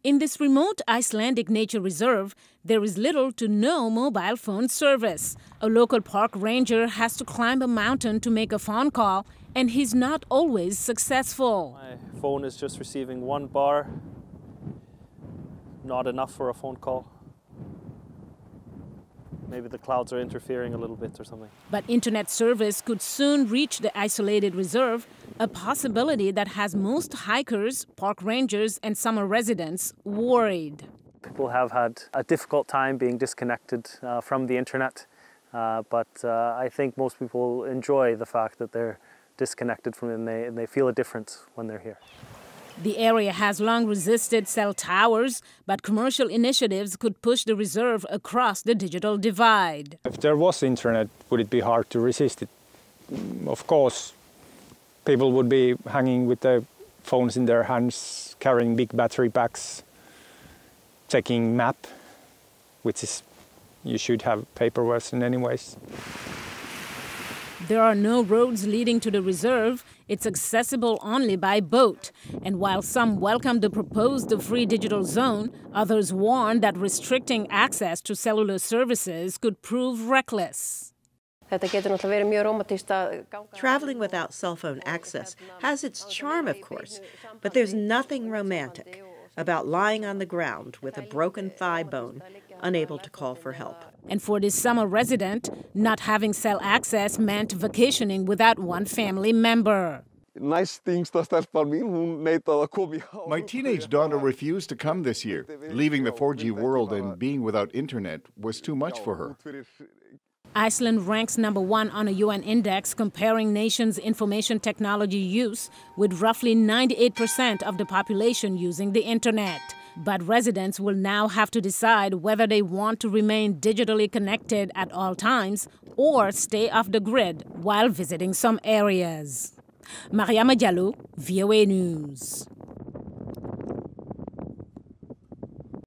In this remote Icelandic nature reserve, there is little to no mobile phone service. A local park ranger has to climb a mountain to make a phone call, and he's not always successful. My phone is just receiving 1 bar. Not enough for a phone call. Maybe the clouds are interfering a little bit or something. But internet service could soon reach the isolated reserve, a possibility that has most hikers, park rangers, and summer residents worried. People have had a difficult time being disconnected from the internet, but I think most people enjoy the fact that they're disconnected from it and they feel a difference when they're here. The area has long resisted cell towers, but commercial initiatives could push the reserve across the digital divide. If there was internet, would it be hard to resist it? Of course, people would be hanging with their phones in their hands, carrying big battery packs, checking map, which is, you should have paper version anyways. There are no roads leading to the reserve. It's accessible only by boat. And while some welcome the proposed free digital zone, others warn that restricting access to cellular services could prove reckless. Traveling without cell phone access has its charm, of course, but there's nothing romantic about lying on the ground with a broken thigh bone, unable to call for help. And for this summer resident, not having cell access meant vacationing without one family member. My teenage daughter refused to come this year. Leaving the 4G world and being without internet was too much for her. Iceland ranks #1 on a UN index comparing nations' information technology use, with roughly 98% of the population using the internet. But residents will now have to decide whether they want to remain digitally connected at all times or stay off the grid while visiting some areas. Mariama Diallo, VOA News.